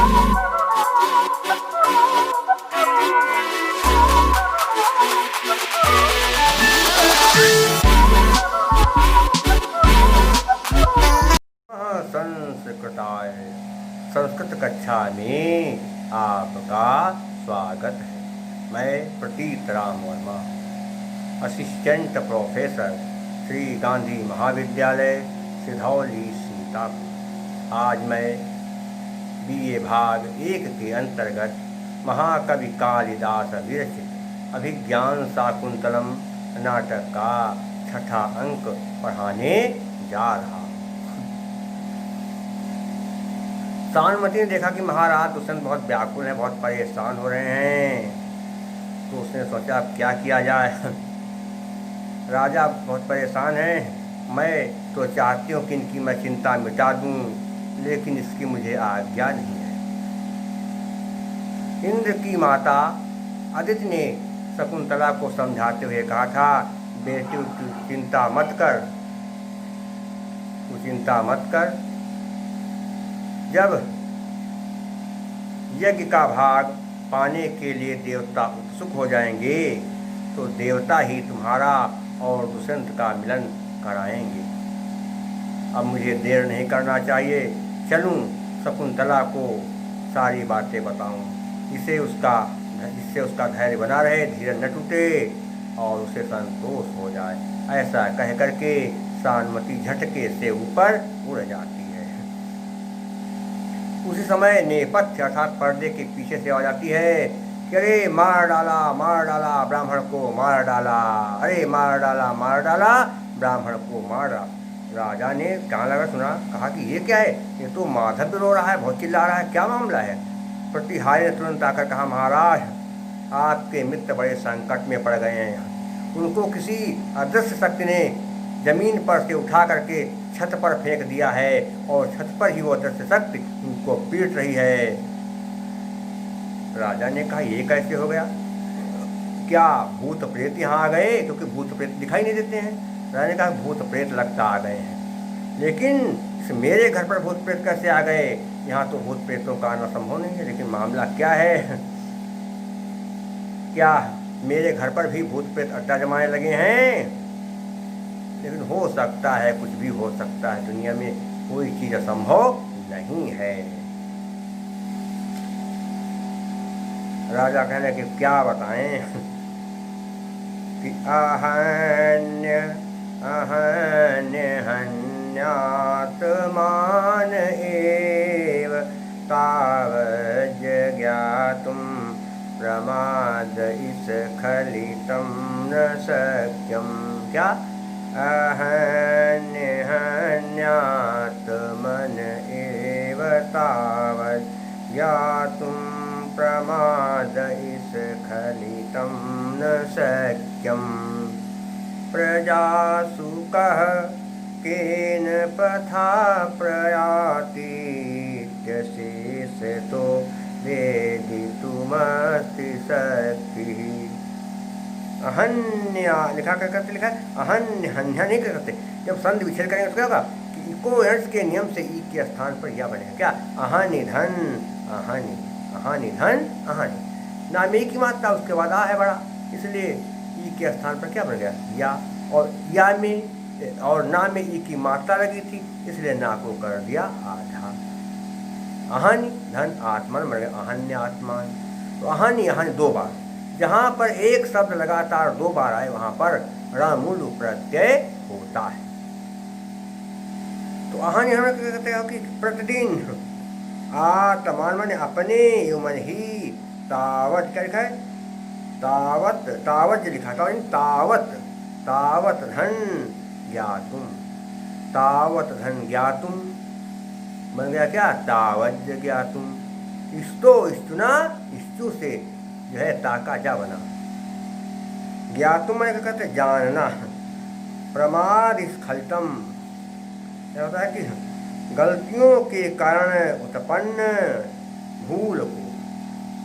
संस्कृताय संस्कृत कक्षा में आपका स्वागत है। मैं प्रतीत राम वर्मा, असिस्टेंट प्रोफेसर, श्री गांधी महाविद्यालय, सिधौली, सीतापुर। आज मैं BA भाग 1 के अंतर्गत महाकवि कालिदास विरचित अभिज्ञान शाकुंतलम नाटक का 6ठा अंक पढ़ाने जा रहा हूँ। सानुमति ने देखा कि महाराज दुष्यंत बहुत व्याकुल हैं, बहुत परेशान हो रहे हैं, तो उसने सोचा अब क्या किया जाए। राजा बहुत परेशान हैं, मैं तो चाहती हूँ कि इनकी मैं चिंता मिटा दूँ, लेकिन इसकी मुझे आज्ञा नहीं है। इंद्र की माता अदिति ने शकुंतला को समझाते हुए कहा था, बेटी तू चिंता मत कर, तू चिंता मत कर। जब यज्ञ का भाग पाने के लिए देवता उत्सुक हो जाएंगे तो देवता ही तुम्हारा और दुष्यंत का मिलन कराएंगे। अब मुझे देर नहीं करना चाहिए, चलूं शकुंतला को सारी बातें बताऊं, इससे उसका धैर्य बना रहे, धीरज न टूटे और उसे संतोष हो जाए। ऐसा कह करके सानुमति झटके से ऊपर उड़ जाती है। उसी समय नेपथ्य अर्थात पर्दे के पीछे से आवाज आती है कि अरे मार डाला ब्राह्मण को मार डाला, अरे मार डाला ब्राह्मण को मार डाला। राजा ने कान लगा सुना, कहा कि ये क्या है, ये तो माधव रो रहा है, बहुत चिल्ला रहा है, क्या मामला है। प्रतिहारी ने तुरंत आकर कहा, महाराज आपके मित्र बड़े संकट में पड़ गए हैं। उनको किसी अदृश्य शक्ति ने जमीन पर से उठा करके छत पर फेंक दिया है और छत पर ही वो अदृश्य शक्ति उनको पीट रही है। राजा ने कहा, ये कैसे हो गया, क्या भूत प्रेत यहाँ आ गए, क्योंकि भूत प्रेत दिखाई नहीं देते हैं। राजा ने कहा, भूत प्रेत लगता आ गए हैं, लेकिन इस मेरे घर पर भूत प्रेत कैसे आ गए, यहाँ तो भूत प्रेतों का आना संभव नहीं है। लेकिन मामला क्या है, क्या मेरे घर पर भी भूत प्रेत अड्डा जमाने लगे हैं। लेकिन हो सकता है, कुछ भी हो सकता है, दुनिया में कोई चीज असंभव नहीं है। राजा कहने कि क्या बताएं कि अहन्य हन्यात्मान एव तावज् ज्ञातुं प्रमाद स्खलितं न शक्यं। क्या अहन्य हन्यात्मन एव तावज् ज्ञातुं प्रमाद स्खलितं न शक्यम्। प्रजासु कः केन पथा प्रयाति इत्यशेषतो वेदितुमस्ति शक्तिः। अहन्या लिखा करते लिखा है, अहन्य हन्या नहीं करते। जब संधि विच्छेद करेंगे तो क्या होगा कि इकोहेरेंस के नियम से ई के स्थान पर या बनेगा। क्या, अहानि धन अहानि, अहानि धन अहानि। नाम की मात्रा उसके बाद आ है बड़ा, इसलिए ई के स्थान पर क्या बन गया, या। और या में और ना में ई की मात्रा लगी थी, इसलिए ना को कर दिया आधा। अहानि धन आत्मान बन गया अहन्य आत्मान। तो अहानि अहानि दो बार, जहाँ पर एक शब्द लगातार दो बार आए वहाँ पर णमूल प्रत्यय होता है। तो अहानि हम कहते हैं कि प्रतिदिन आत्मान माने अपने मन ही, तावत क्या लिखा है, तावत तावत लिखा था, तावत तावत धन ज्ञातुम, तावत धन ज्ञातुम बन गया क्या, तावज ज्ञातुम। इस्तो इस्तुना इस्तु से जो है ताका जा बना। ज्ञातुम मैंने क्या कहते जानना। प्रमाद स्खलितम क्या होता है कि गलतियों के कारण उत्पन्न भूल को,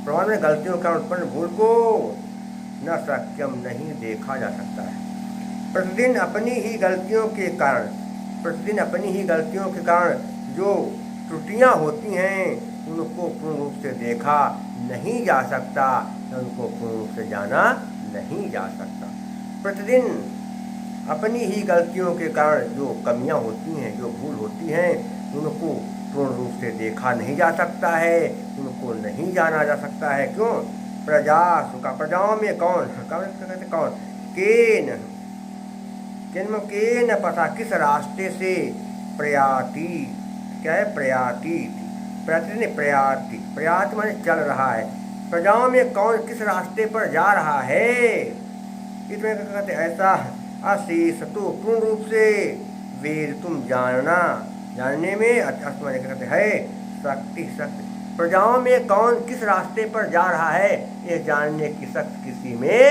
प्रमाद में गलतियों के कारण उत्पन्न भूल को न शक्यम नहीं देखा जा सकता है। प्रतिदिन अपनी ही गलतियों के कारण, प्रतिदिन अपनी ही गलतियों के कारण जो त्रुटियां होती हैं उनको पूर्ण रूप से देखा नहीं जा सकता, उनको पूर्ण रूप से जाना नहीं जा सकता। प्रतिदिन अपनी ही गलतियों के कारण जो कमियां होती हैं, जो भूल होती हैं, उनको पूर्ण रूप से देखा नहीं जा सकता है, उनको नहीं जाना जा सकता है। क्यों? प्रजा सुखा, प्रजाओं में कौन कहते कौन? केन केन पता किस रास्ते से प्रयाति, क्या है? प्रयाति, प्रयाति नहीं प्रयाति, प्रयाति माने चल रहा है। प्रजाओं में कौन किस रास्ते पर जा रहा है, इसमें कहते ऐसा अशेष तो पूर्ण रूप से वेद तुम जानना, जानने में अर्थ माने कहते है शक्ति, शक्ति। प्रजाओं में कौन किस रास्ते पर जा रहा है यह जानने की शक्ति किसी में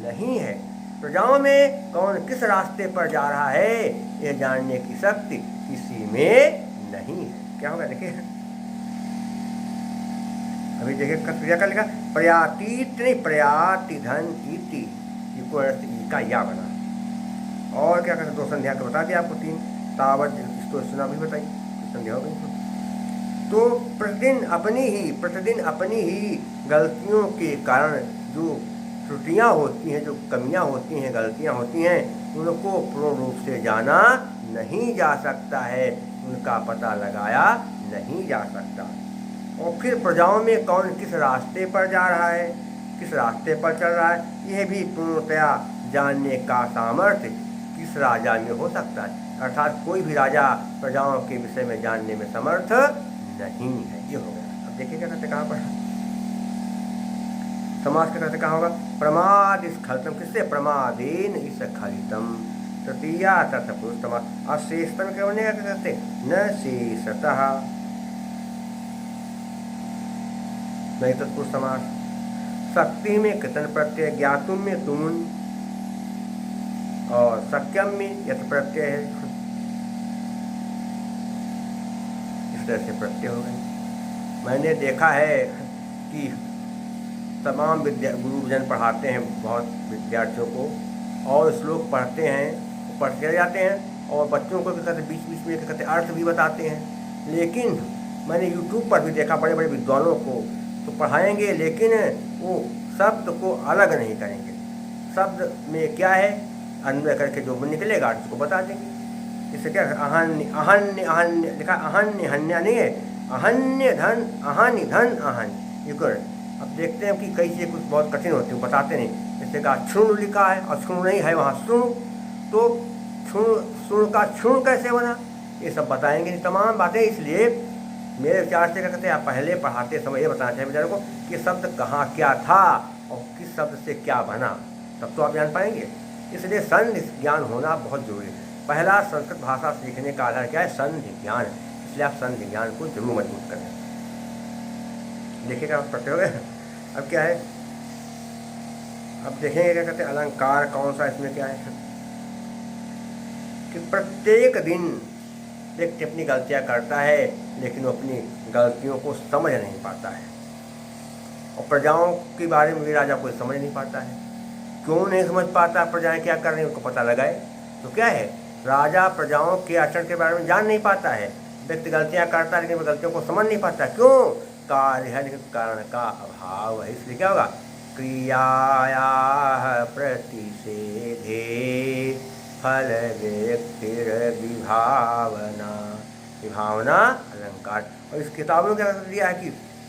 नहीं है। प्रजाओं में कौन किस रास्ते पर जा रहा है यह जानने की शक्ति किसी में नहीं है। क्या होगा देखिए, अभी देखिए क्रिया का लिखा प्रयातीत नहीं प्रयाति धन इति, का या बना। और क्या कहते? दो संध्या को बता दिया आपको, तीन तावत, इसको सुना भी बताई, संध्या हो गई। तो प्रतिदिन अपनी ही गलतियों के कारण जो त्रुटियां होती हैं, जो कमियां होती हैं, गलतियां होती हैं, उनको पूर्ण रूप से जाना नहीं जा सकता है, उनका पता लगाया नहीं जा सकता। और फिर प्रजाओं में कौन किस रास्ते पर जा रहा है, किस रास्ते पर चल रहा है, यह भी पूर्णतया जानने का सामर्थ्य किस राजा में हो सकता है। अर्थात कोई भी राजा प्रजाओं के विषय में जानने में समर्थ नहीं है। ये हो गया। अब देखिए क्या कहते कहाँ पर समास के कहते कहाँ होगा? प्रमाद स्खलितम, किससे? प्रमादेन स्खलितम। तृतीया तथा पुरुष समास। अशेषतम क्या बनेगा? क्या कहते? न शेषतः, नहीं तत्पुरुष समास। शक्ति में कृतन प्रत्यय, ज्ञातुम में तुमुन, और सक्यम में यथ प्रत्यय है, इस तरह से प्रत्यय हो गए। मैंने देखा है कि तमाम गुरुजन पढ़ाते हैं बहुत विद्यार्थियों को, और श्लोक पढ़ते हैं, पढ़ते जाते हैं, और बच्चों को भी कहते बीच बीच में कहते अर्थ भी बताते हैं। लेकिन मैंने यूट्यूब पर भी देखा बड़े बड़े विद्वानों को, तो पढ़ाएंगे लेकिन वो शब्द को अलग नहीं करेंगे। शब्द में क्या है अन्वय करके जो निकलेगा उसको बता देंगे। इससे क्या अहन्य अहन्य अहन्य लिखा, अहन्य हन्या नहीं है, अहन्य धन अहन्य धन अहन्य, ये कर। अब देखते हैं कि कई चीज़ें कुछ बहुत कठिन होती है, बताते नहीं। जैसे कहा क्षुण लिखा है और क्षुण नहीं है वहाँ सुण, तो क्षुण का क्षुण कैसे बना, ये सब बताएंगे तमाम बातें। इसलिए मेरे विचार से कहते हैं आप पहले पढ़ाते समय ये बताना चाहिए बेचारों को कि शब्द कहाँ क्या था और किस शब्द से क्या बना, तब तो आप जान पाएंगे। इसलिए संधि ज्ञान होना बहुत जरूरी है। पहला संस्कृत भाषा सीखने का आधार क्या है? संधि ज्ञान। इसलिए आप संधि ज्ञान को जरूर मजबूत करें। देखिएगा प्रत्यय हो गए। अब क्या है, अब देखेंगे क्या कहते हैं अलंकार कौन सा, इसमें क्या है कि प्रत्येक दिन व्यक्ति अपनी गलतियां करता है, लेकिन वो अपनी गलतियों को समझ नहीं पाता है। और प्रजाओं के बारे में भी राजा कोई समझ नहीं पाता है। क्यों नहीं समझ पाता? प्रजाएं क्या कर रही हैं उनको पता लगाए। तो क्या है, राजा प्रजाओं के आचरण के बारे में जान नहीं पाता है। व्यक्ति गलतियां करता है लेकिन वो गलतियों को समझ नहीं पाता। क्यों? कार्य है लेकिन कारण का अभाव है। इसलिए क्या होगा? क्रियाया प्रतिषेधे फल व्यक्तिर विभावना, विभावना अलंकार। और इस किताब में क्या दिया है कि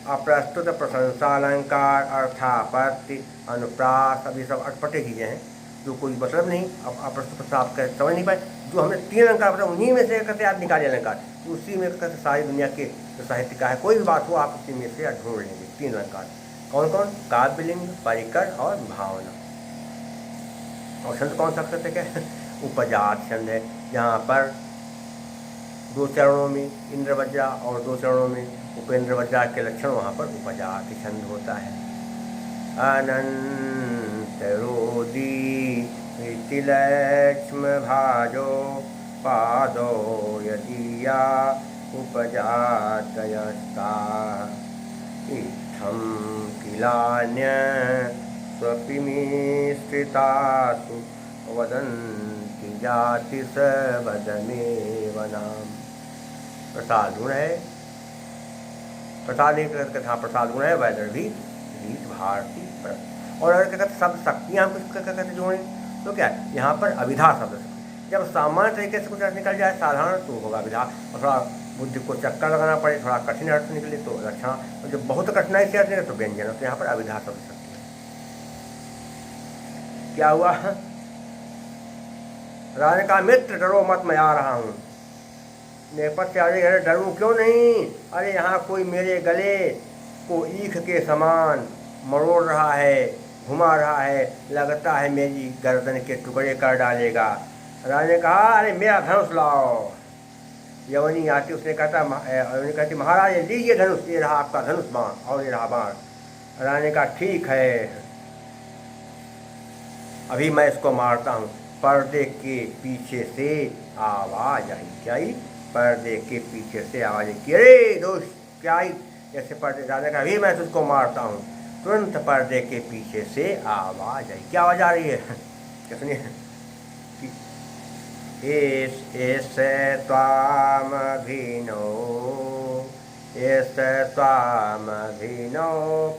अप्रस्तुत प्रशंसा अलंकार अर्थापत्ति अनुप्रास, अभी सब अटपटे चीज़ें हैं जो कोई मतलब नहीं। अब अप्रस्तुत आप समझ नहीं पाए। जो हमने 3 अलंकार बताए उन्हीं में से कहते आप निकाले अलंकार, तो उसी में कहते सारी दुनिया के जो साहित्य का है कोई भी बात हो आप उसी में से ढूंढ लेंगे। 3 अलंकार कौन कौन? काव्यलिंग, परिकर और भावना। और छंद कौन सा कहते क्या है? उपजात छंद है, जहाँ पर 2 चरणों में इंद्र वज्रा और 2 चरणों में उपेंद्र वज्रा के लक्षण, वहाँ पर उपजात छंद होता है। अनंत रोदी लक्ष्म भाजो पादो यदीया उपजातयस्ता इत्थं किलान्य स्वपिमिश्रितासु वदन्ति जाति सबदमेव नाम। प्रसाद गुण है प्रसाद एक कहते हाँ प्रसाद गुण है वैदर्भी रीत भारती पर। और अगर कहते सब शक्तियाँ हम कुछ कहते जोड़ें तो क्या है यहाँ पर अभिधा शब्द से जब सामान्य तरीके से कुछ अर्थ निकल जाए साधारण तो होगा अभिधा, और थोड़ा बुद्धि को चक्कर लगाना पड़े थोड़ा कठिन अर्थ निकले तो लक्षण, और जब बहुत कठिनाई से अर्थ निकले तो व्यंजन, तो यहाँ पर अभिधा शब्द शक्ति है। क्या हुआ? राजा ने कहा मित्र डरो मत मैं आ रहा हूँ। नेपथ्य अरे डरूं क्यों नहीं, अरे यहाँ कोई मेरे गले को ईख के समान मरोड़ रहा है घुमा रहा है, लगता है मेरी गर्दन के टुकड़े कर डालेगा। राजा ने कहा अरे मेरा धनुष लाओ। यवनी आती उसने कहती महाराज लीजिए धनुष, ये रहा आपका धनुष बाण और ये रहा बाण। राजा ने कहा ठीक है अभी मैं इसको मारता हूँ। पर्दे के पीछे से आवाज आई, क्या आई? पर्दे के पीछे से आवाज आई कि अरे दोस्त क्या आई? जैसे पर्दे राजा का अभी मैं तुझको मारता हूँ। तुरंत पर्दे के पीछे से आवाज आई। क्या आवाज आ रही है? क्या सुनिए। एस त्वामभिनो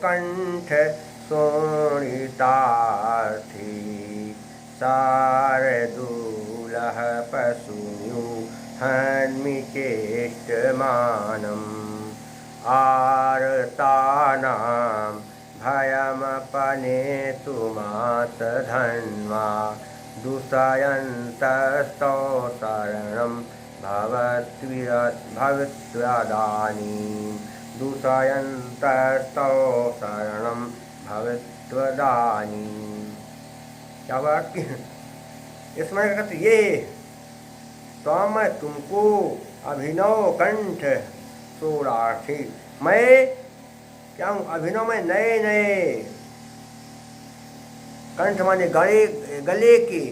कंठ शोणितार्थी शार्दूलः पशुन्यू हन्मि चेष्टमानम् आर्तानां भयमपनेतुमात धन्वा दूषयन्तस्तौ शरणं भवत्वदानीं दूषयन्तस्तौ शरणं भवत्वदानीं। क्या बात की इसमें कहते ये तो मैं तुमको अभिनव कंठ सोरार्थी, मैं क्या हूँ? अभिनव में नए नए कंठ माने गले के,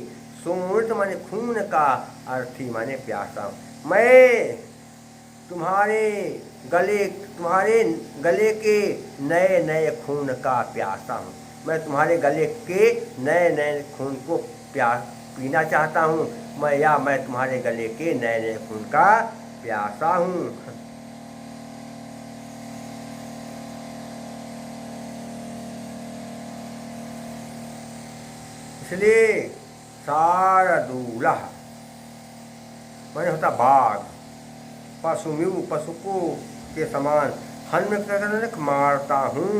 सोमृत माने खून का, अर्थी माने प्यासा। मैं तुम्हारे गले के नए नए खून का प्यासा हूँ। मैं तुम्हारे गले के नए नए खून को पीना चाहता हूँ। मैं तुम्हारे गले के नए नए खून का प्यासा हूँ। इसलिए शार्दूलः माने होता बाघ, पशुम्यू पशु को के समान, हन्म मारता हूँ,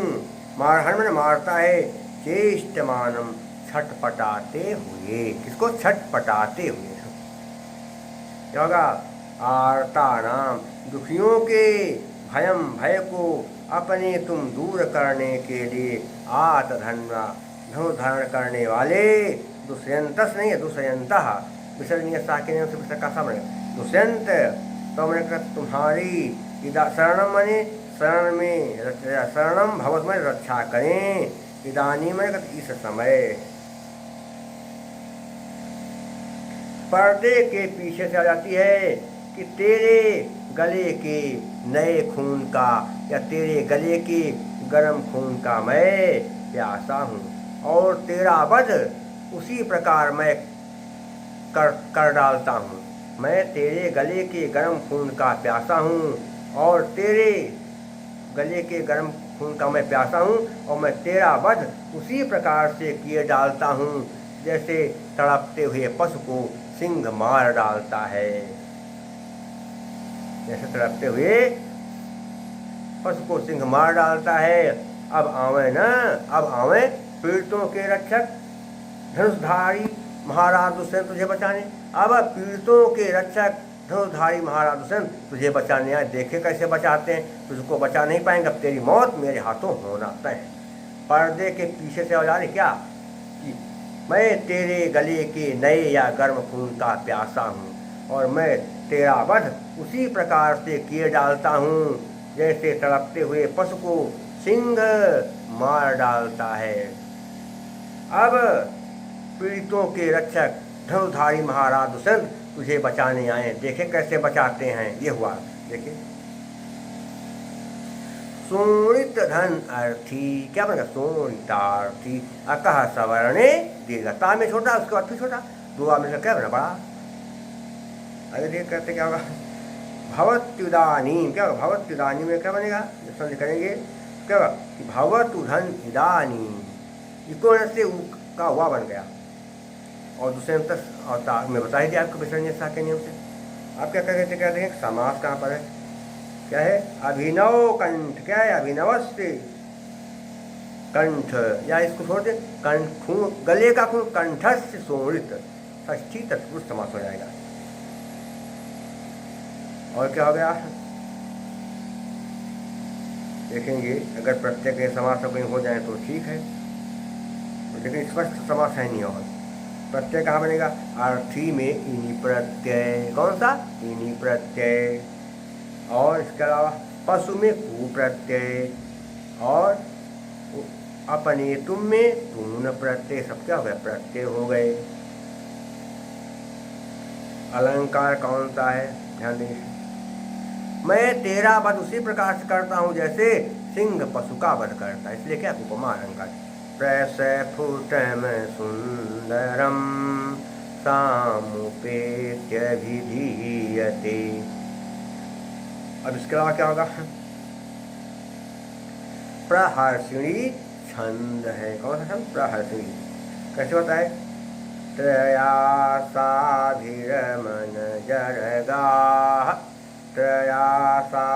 हन्म ने मारता है, चेष्टमानम छटपटाते हुए। किसको? छटपटाते हुए। क्या होगा? आर्ता नाम दुखियों के भय को अपने तुम दूर करने के लिए आत धन्वा धनुष धारण करने वाले दुष्यंतस नहीं है दुष्यंतः विसर्जनीय साके से विसर्ग का समय दुष्यंत तो मैंने कहा तुम्हारी शरणम माने शरण में शरणम भवत में रक्षा करें, इदानी मैंने कहा इस समय। पर्दे के पीछे से आ जाती है कि तेरे गले के नए खून का या तेरे गले के गर्म खून का मैं प्यासा हूँ, और तेरा वध उसी प्रकार मैं कर डालता हूँ। मैं तेरे गले के गर्म खून का प्यासा हूँ, और तेरे गले के गर्म खून का मैं प्यासा हूँ, और मैं तेरा वध उसी प्रकार से किए डालता हूँ जैसे तड़पते हुए पशु को सिंह मार डालता है। जैसे तड़पते हुए पशु को सिंह मार डालता है। अब आवे ना, अब आवे पीड़ितों के रक्षक धनुषधारी महाराज दुष्यंत तुझे बचाने। अब पीड़ितों के रक्षक धनुषधारी महाराज दुष्यंत तुझे बचाने आए। देखे कैसे बचाते हैं, तुझको बचा नहीं पाएंगे, अब तेरी मौत मेरे हाथों होना तय। पर्दे के पीछे से औजार क्या कि मैं तेरे गले के नए या गर्म खून का प्यासा हूँ, और मैं तेरा वध उसी प्रकार से किए डालता हूँ जैसे तड़पते हुए पशु को सिंह मार डालता है। अब पीड़ितों के रक्षक धनुधारी महाराज दुष्यंत तुझे बचाने आए। देखे कैसे बचाते हैं, ये हुआ। देखिए सोणित धन अर्थी, क्या बनेगा? सोणितार्थी अकह सवर्णे दीर्घता में छोटा, उसके बाद फिर छोटा, दुआ में क्या बना? बड़ा। अरे देख करते क्या होगा? भवत्युदानीम, क्या होगा भवत्युदानीम में क्या बनेगा, जब संधि करेंगे क्या होगा कि भवतुधन इदानीम, इको से उ का हुआ बन गया। और दूसरे और मैं बता ही दिया आपको विसर्जन के नियम से। आप क्या कहते हैं समास कहाँ पर है, क्या है अभिनव कंठ, क्या है अभिनवस्य कंठ, या इसको छोड़ दे कंठ खून, गले का खून कंठस्य सोमृत, षष्ठी तत्पुरुष समास हो जाएगा। और क्या हो गया देखेंगे, अगर प्रत्यय के समास कहीं हो जाए तो ठीक है, लेकिन स्पष्ट समास है नहीं। और प्रत्यय कहाँ बनेगा, अर्थी में इनी प्रत्यय, कौन सा इनी प्रत्यय, और इसके अलावा पशु में कु प्रत्यय, और अपने तुम में तुम प्रत्यय, सब क्या हो गया प्रत्यय हो गए। अलंकार कौन सा है ध्यान दीजिए, मैं तेरा वध उसी प्रकार से करता हूँ जैसे सिंह पशु का वध करता है, इसलिए क्या उपमा अलंकार। प्रसफुटम सुंदरम सामुपेत्य विधीयते। अब इसके अलावा क्या होगा, प्रहर्षिणी छंद है, कौन सा छंद प्रहर्षिणी, कैसे होता है त्रयासाभिरमन जरगा, त्रयासाभिरमन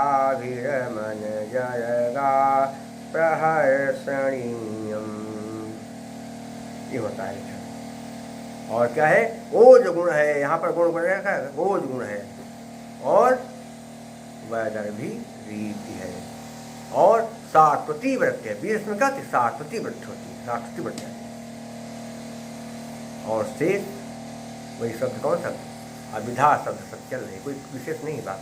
जरगा प्रहर्षणीयम, ये होता है। और क्या है ओज गुण है, यहाँ पर गुण बन रखा है ओज गुण है, और वैदर भी रीति है, और सात्वती व्रत है, बीस में क्या सात्वती व्रत होती है, सात्वती व्रत है। और शेष वही शब्द कौन सा अभिधा शब्द सब चल रहे, कोई विशेष नहीं बात।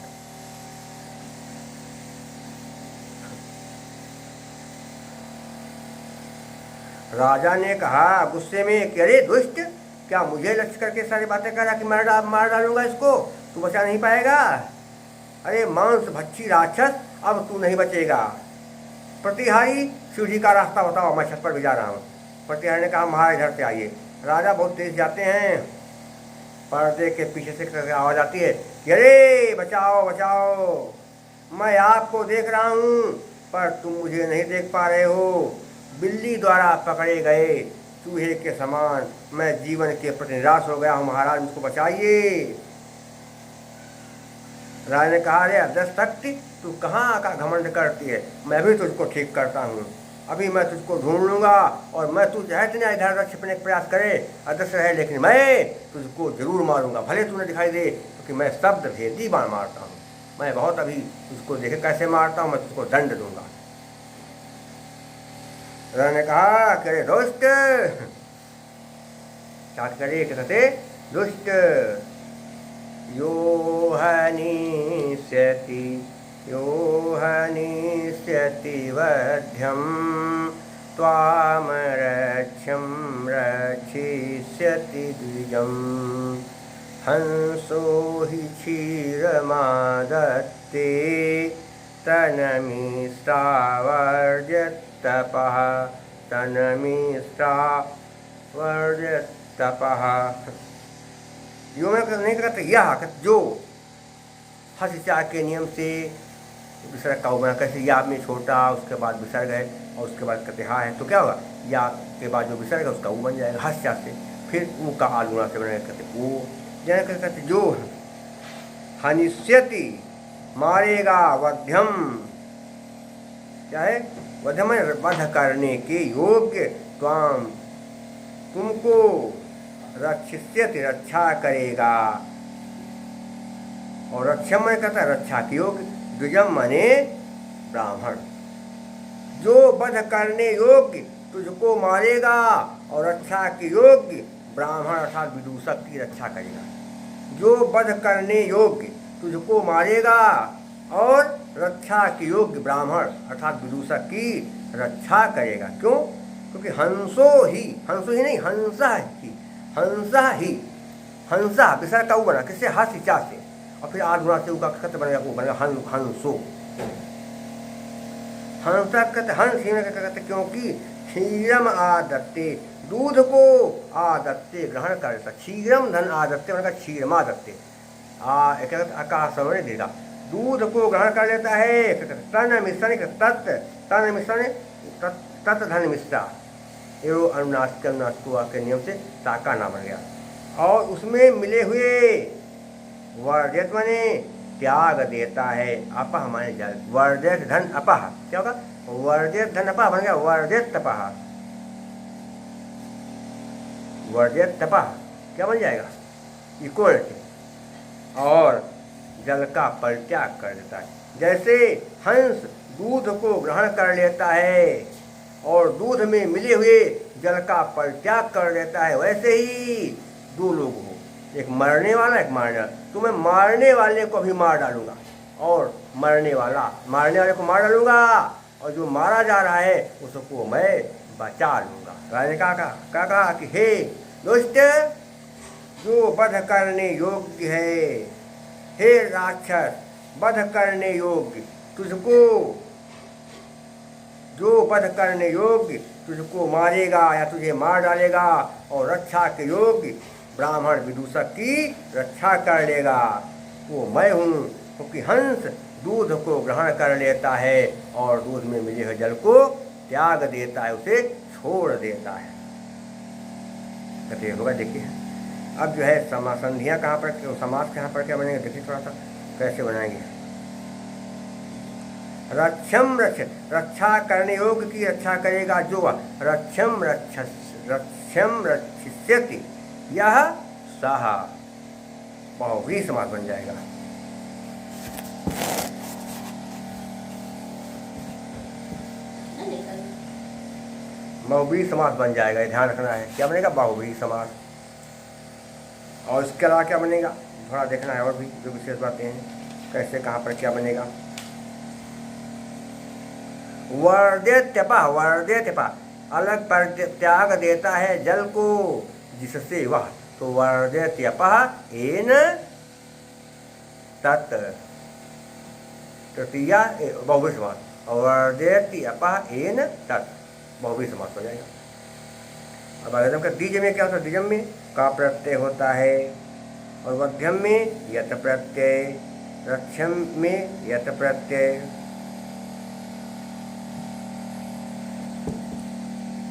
राजा ने कहा गुस्से में कि अरे दुष्ट, क्या मुझे लक्ष्य करके सारी बातें कर रहा कि मार डालूंगा इसको, तू बचा नहीं पाएगा, अरे मांस भक्षी राक्षस, अब तू नहीं बचेगा। प्रतिहारी सीढ़ी का रास्ता बताओ, मैं छत पर भी जा रहा हूँ। प्रतिहारी ने कहा महाराज इधर से आइए। राजा बहुत तेज जाते हैं, पर्दे के पीछे से आवाज आती है, अरे बचाओ बचाओ, मैं आपको देख रहा हूँ पर तुम मुझे नहीं देख पा रहे हो, बिल्ली द्वारा पकड़े गए चूहे के समान मैं जीवन के प्रति निराश हो गया हूँ, महाराज मुझको बचाइए। राजा ने कहा अरे अदृष्टि, तू कहाँ का घमंड करती है, मैं भी तुझको ठीक करता हूँ, अभी मैं तुझको ढूंढ लूँगा, और मैं तू चाहे इतना इधर छिपने का प्रयास करे अदृश्य रहे, लेकिन मैं तुझको जरूर मारूंगा, भले तूने दिखाई दे, क्योंकि मैं शब्द भेदी बाण मारता हूँ, मैं बहुत अभी तुझको देखे कैसे मारता हूँ, मैं तुझको दंड दूंगा। राजा ने कहा कि अरे दोस्त, क्या करे कहते दुष्ट, यो हनिष्यति वध्यं त्वाम रक्ष्यं रक्षिष्यति द्विजं, हंसो हि क्षीरमादत्ते तनमिष्टावर्जत्तपः, तनमिष्टावर्जत्तपः। यो में नहीं कहते यह जो हंस चाह के नियम से विसर्ग का उगना, कैसे या में छोटा उसके बाद विसर्ग है और उसके बाद कहते हा है, तो क्या होगा या के बाद जो विसर्ग है उसका ऊ बन जाएगा हंस चाह से, फिर ऊ का आलूना से बनेगा कहते वो, जैसे कहते जो हनिष्यति मारेगा, वध्यम क्या है वध्यम वध करने के योग्य, त्वाम तुमको, रक्षिष्यति रक्षा करेगा, और रक्षा में कहता है रक्षा के योग्य, द्विजम मने ब्राह्मण, जो वध करने योग्य तुझको मारेगा और रक्षा के योग्य ब्राह्मण अर्थात विदूषक की रक्षा करेगा। जो वध करने योग्य तुझको मारेगा और रक्षा के योग्य ब्राह्मण अर्थात विदूषक की रक्षा करेगा। क्यों? क्योंकि हंसो ही नहीं, हंसा विसर्ग का वो बना किससे, हंस इचा से, और फिर आध गुणा से उसका खत बनेगा, वो बनेगा हंसो। हंसा कहते हंस ही में कहते क्योंकि क्षीरम आदत्ते, दूध को आदत्ते ग्रहण करता, क्षीरम धन आदत्ते बनेगा क्षीरम आदत्ते, आकाश देगा, दूध को ग्रहण कर लेता है। तन मिश्रण तत्, तन मिश्रण तत् धन मिश्रा, एवं अनुनासिक के नियम से ताका नाम बन गया। और उसमें मिले हुए वर्जित माने त्याग देता है। अपह माने जल, वर्जित धन अपह, क्या होगा? वर्जित धन अपह बन गया वर्जित तपह, वर्जित तपह क्या बन जाएगा? इक्वल टू, और जल का परित्याग कर देता है। जैसे हंस दूध को ग्रहण कर लेता है और दूध में मिले हुए जल का परित्याग कर देता है, वैसे ही दो लोग हो, एक मरने वाला एक मारने वाला। तो मैं मारने वाले को भी मार डालूंगा और मारने वाले को मार डालूंगा, और जो मारा जा रहा है उसको मैं बचा लूंगा। राजा ने कहा कि हे दोस्त, जो वध करने योग्य है, हे राक्षस वध करने योग्य तुझको, जो वध करने योग्य तुझको मारेगा या तुझे मार डालेगा, और रक्षा के योग्य ब्राह्मण विदूषक की रक्षा कर लेगा, वो मैं हूँ। क्योंकि हंस दूध को ग्रहण कर लेता है और दूध में मिले हुए जल को त्याग देता है, उसे छोड़ देता है। होगा देखिए। अब जो है संधियाँ कहाँ पर, समास कहाँ पर क्या बनेगा देखिए थोड़ा सा कैसे बनाएंगे। रक्षम रक्ष, रक्षा करने योग्य की रक्षा करेगा जो, रक्षम रक्षिष्यति यह सह, बहुव्रीहि समास बन जाएगा। बहुव्रीहि समास बन जाएगा, ध्यान रखना है। क्या बनेगा? बहुव्रीहि समास। और इसके अलावा क्या बनेगा थोड़ा देखना है, और भी जो विशेष बातें हैं कैसे कहाँ पर क्या बनेगा। वर्देत्यपः, वर्देत्यपः अलग पर त्याग देता है जल को जिससे वह, तो वर्देत्यपः एन तत्, तृतीया बहुव्रीहि समास, और वर्देत्यपः एन तत् बहुव्रीहि समास हो जाएगा। अब आगे का द्विज में क्या होता है? द्विजम में का प्रत्यय होता है, और मध्यम में यत प्रत्यय, रक्षम में यत प्रत्यय,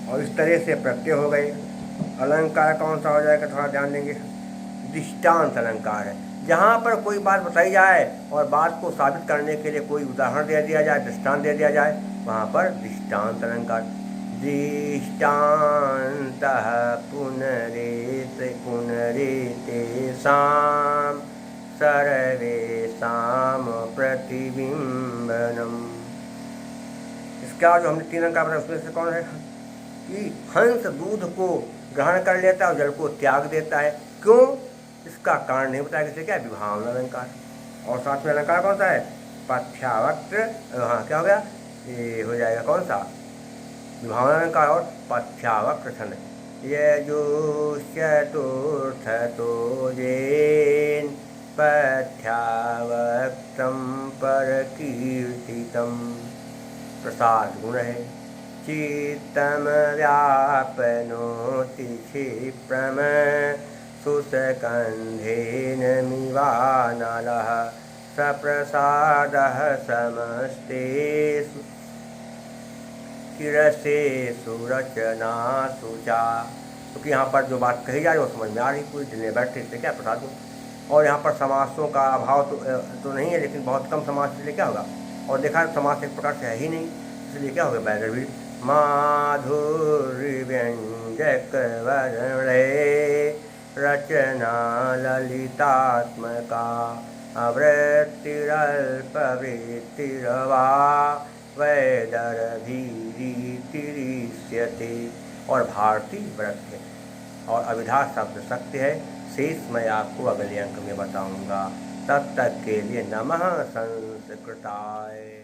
और इस तरह से प्रत्यय हो गए। अलंकार कौन सा हो जाएगा थोड़ा ध्यान देंगे। दृष्टांत अलंकार है, जहाँ पर कोई बात बताई जाए और बात को साबित करने के लिए कोई उदाहरण दे दिया जाए, दृष्टांत दे दिया जाए, वहाँ पर दृष्टांत अलंकार। दृष्टान्तः पुनरेतेषां सर्वेषां प्रतिबिंबनम्। इसका जो हमने 3 अंक बताया उसमें से कौन है कि हंस दूध को ग्रहण कर लेता है और जल को त्याग देता है। क्यों? इसका कारण नहीं बताया किसी, क्या? विभावना अलंकार। और साथ में अलंकार कौन सा है? पथ्यावक्त्र, हाँ क्या हो गया? ये हो जाएगा कौन सा? विभावना अलंकार और पथ्यावक्त्र छंद। यजुश्चतुर्थतो येन पथ्यावक्त्रं परकीर्तितं, प्रसाद गुण है। चित्तं व्यापनोति क्षिप्रम सुस्कन्धेन मिवानलः, सप्रसादः समस्तेषु शिरसेषु रचनासु च। क्योंकि यहाँ पर जो बात कही जा रही है वो समझ में आ रही पूरी, जिन्हें बैठे इसलिए क्या प्रसाद दूँ। और यहाँ पर समासों का अभाव तो नहीं है, लेकिन बहुत कम समास, इसलिए क्या होगा? और देखा समास एक प्रकार से है ही नहीं, इसलिए क्या होगा? बैरवी माधुर्य व्यंजक वर्णे रचना ललितात्मका, आवृत्तिरल्पवृत्तिरवा वैदर्भीरीतिरिष्यते। और भारती व्रत है, और अविधा शब्द सत्य है। शेष मैं आपको अगले अंक में बताऊंगा। तब तक के लिए नमः संस्कृताय।